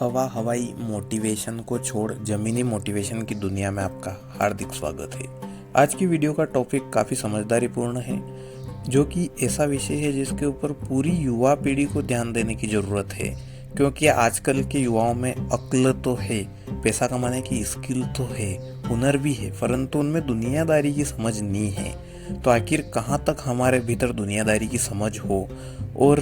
हवाई मोटिवेशन को छोड़ ज़मीनी मोटिवेशन की दुनिया में आपका हार्दिक स्वागत है। आज की वीडियो का टॉपिक काफ़ी समझदारीपूर्ण है, जो कि ऐसा विषय है जिसके ऊपर पूरी युवा पीढ़ी को ध्यान देने की ज़रूरत है। क्योंकि आजकल के युवाओं में अक्ल तो है, पैसा कमाने की स्किल तो है, हुनर भी है, परंतु उनमें दुनियादारी की समझ नहीं है। तो आखिर कहाँ तक हमारे भीतर दुनियादारी की समझ हो और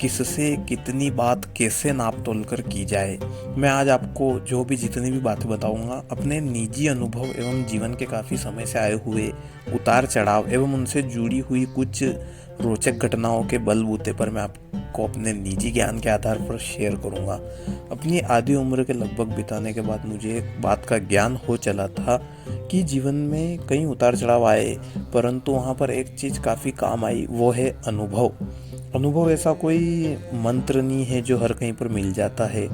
किससे कितनी बात कैसे नाप तोल कर की जाए। मैं आज आपको जो भी जितनी भी बातें बताऊंगा अपने निजी अनुभव एवं जीवन के काफ़ी समय से आए हुए उतार चढ़ाव एवं उनसे जुड़ी हुई कुछ रोचक घटनाओं के बलबूते पर मैं आपको अपने निजी ज्ञान के आधार पर शेयर करूंगा। अपनी आधी उम्र के लगभग बिताने के बाद मुझे एक बात का ज्ञान हो चला था कि जीवन में कई उतार चढ़ाव आए, परंतु वहाँ पर एक चीज़ काफ़ी काम आई, वो है अनुभव। अनुभव ऐसा कोई मंत्र नहीं है जो हर कहीं पर मिल जाता है।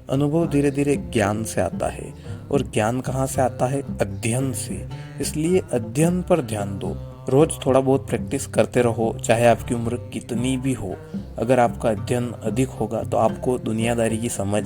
अनुभव धीरे धीरे ज्ञान से आता है, और ज्ञान कहाँ से आता है? अध्ययन से। इसलिए अध्ययन पर ध्यान दो, रोज थोड़ा बहुत प्रैक्टिस करते रहो, चाहे आपकी उम्र कितनी भी हो। अगर आपका अध्ययन अधिक होगा तो आपको दुनियादारी की समझ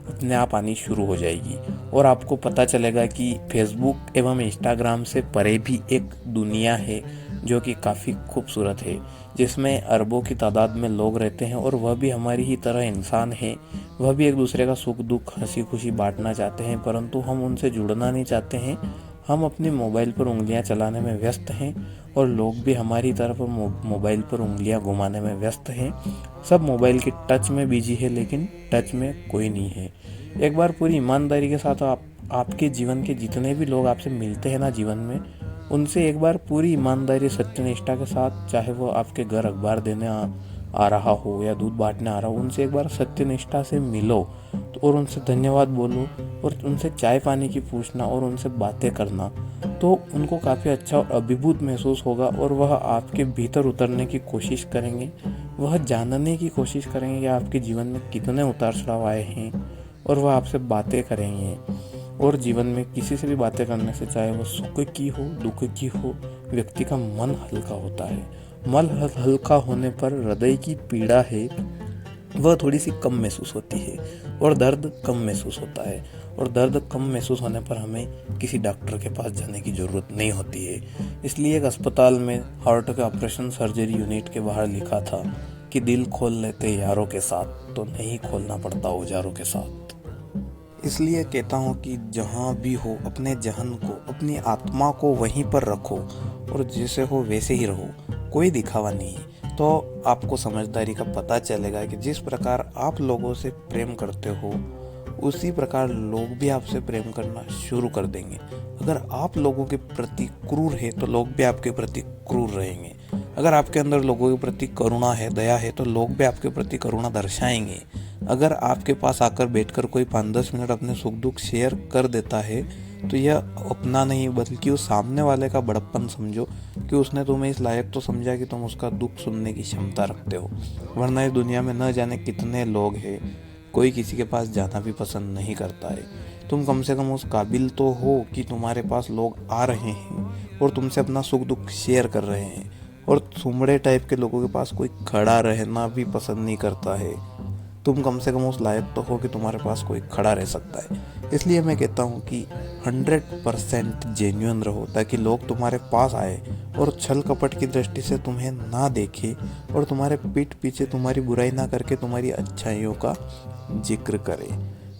अपने आप आनी शुरू हो जाएगी, और आपको पता चलेगा कि फेसबुक एवं इंस्टाग्राम से परे भी एक दुनिया है जो कि काफ़ी खूबसूरत है, जिसमें अरबों की तादाद में लोग रहते हैं, और वह भी हमारी ही तरह इंसान है। वह भी एक दूसरे का सुख दुख हंसी खुशी बांटना चाहते हैं, परंतु हम उनसे जुड़ना नहीं चाहते हैं। हम अपने मोबाइल पर उंगलियां चलाने में व्यस्त हैं, और लोग भी हमारी तरफ मोबाइल पर उंगलियां घुमाने में व्यस्त हैं। सब मोबाइल के टच में बिजी है, लेकिन टच में कोई नहीं है। एक बार पूरी ईमानदारी के साथ आपके जीवन के जितने भी लोग आपसे मिलते हैं ना जीवन में, उनसे एक बार पूरी ईमानदारी सत्यनिष्ठा के साथ, चाहे वो आपके घर अखबार देने आ रहा हो या दूध बांटने आ रहा हो, उनसे एक बार सत्यनिष्ठा से मिलो और उनसे धन्यवाद बोलो, और उनसे चाय पानी की पूछना और उनसे बातें करना, तो उनको काफ़ी अच्छा और अभिभूत महसूस होगा, और वह आपके भीतर उतरने की कोशिश करेंगे। वह जानने की कोशिश करेंगे कि आपके जीवन में कितने उतार चढ़ाव आए हैं, और वह आपसे बातें करेंगे। और जीवन में किसी से भी बातें करने से, चाहे वो सुख की हो दुख की हो, व्यक्ति का मन हल्का होता है। मन हल्का होने पर हृदय की पीड़ा है वह थोड़ी सी कम महसूस होती है, और दर्द कम महसूस होता है। और दर्द कम महसूस होने पर हमें किसी डॉक्टर के पास जाने की ज़रूरत नहीं होती है। इसलिए एक अस्पताल में हार्ट के ऑपरेशन सर्जरी यूनिट के बाहर लिखा था कि दिल खोल लेते यारों के साथ, तो नहीं खोलना पड़ता औजारों के साथ। इसलिए कहता हूँ कि जहाँ भी हो, अपने जहन को, अपनी आत्मा को वहीं पर रखो, और जैसे हो वैसे ही रहो। कोई दिखावा नहीं, तो आपको समझदारी का पता चलेगा कि जिस प्रकार आप लोगों से प्रेम करते हो, उसी प्रकार लोग भी आपसे प्रेम करना शुरू कर देंगे। अगर आप लोगों के प्रति क्रूर है तो लोग भी आपके प्रति क्रूर रहेंगे। अगर आपके अंदर लोगों के प्रति करुणा है, दया है, तो लोग भी आपके प्रति करुणा दर्शाएंगे। अगर आपके पास आकर बैठकर कोई 5-10 मिनट अपने सुख दुख शेयर कर देता है, तो यह अपना नहीं बल्कि उस सामने वाले का बड़प्पन समझो कि उसने तुम्हें इस लायक तो समझा कि तुम उसका दुख सुनने की क्षमता रखते हो। वरना इस दुनिया में न जाने कितने लोग हैं, कोई किसी के पास जाना भी पसंद नहीं करता है। तुम कम से कम उस काबिल तो हो कि तुम्हारे पास लोग आ रहे हैं और तुमसे अपना सुख दुख शेयर कर रहे हैं, और सुमड़े टाइप के लोगों के पास कोई खड़ा रहना भी पसंद नहीं करता है। तुम कम से कम उस लायक तो हो कि तुम्हारे पास कोई खड़ा रह सकता है। इसलिए मैं कहता हूँ कि 100% जेन्युइन रहो, ताकि लोग तुम्हारे पास आए और छल कपट की दृष्टि से तुम्हें ना देखे, और तुम्हारे पीठ पीछे तुम्हारी बुराई ना करके तुम्हारी अच्छाइयों का जिक्र करे।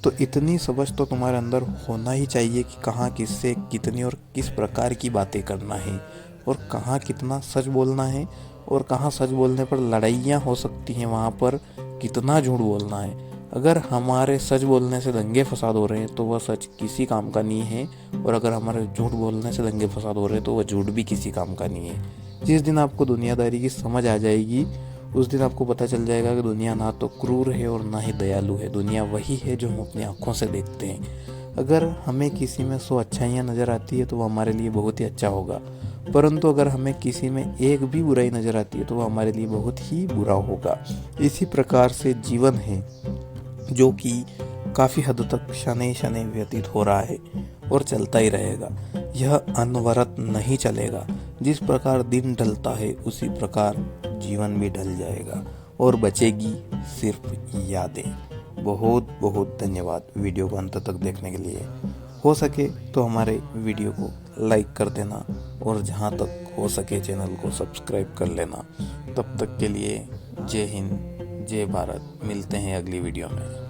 तो इतनी समझ तो तुम्हारे अंदर होना ही चाहिए कि कहाँ किससे कितनी और किस प्रकार की बातें करना है, और कहाँ कितना सच बोलना है, और कहाँ सच बोलने पर लड़ाइयाँ हो सकती हैं, वहाँ पर कितना झूठ बोलना है। अगर हमारे सच बोलने से दंगे फसाद हो रहे हैं तो वह सच किसी काम का नहीं है, और अगर हमारे झूठ बोलने से दंगे फसाद हो रहे हैं तो वह झूठ भी किसी काम का नहीं है। जिस दिन आपको दुनियादारी की समझ आ जाएगी, उस दिन आपको पता चल जाएगा कि दुनिया ना तो क्रूर है और ना ही दयालु है। दुनिया वही है जो हम अपनी आंखों से देखते हैं। अगर हमें किसी में 100 अच्छाइयाँ नज़र आती है तो वह हमारे लिए बहुत ही अच्छा होगा, परंतु अगर हमें किसी में एक भी बुराई नज़र आती है तो वह हमारे लिए बहुत ही बुरा होगा। इसी प्रकार से जीवन है, जो कि काफ़ी हद तक शनै शनै व्यतीत हो रहा है और चलता ही रहेगा। यह अनवरत नहीं चलेगा। जिस प्रकार दिन ढलता है उसी प्रकार जीवन भी ढल जाएगा, और बचेगी सिर्फ यादें। बहुत बहुत धन्यवाद वीडियो को अंत तक देखने के लिए। हो सके तो हमारे वीडियो को लाइक कर देना और जहाँ तक हो सके चैनल को सब्सक्राइब कर लेना। तब तक के लिए जय हिंद, जय भारत। मिलते हैं अगली वीडियो में।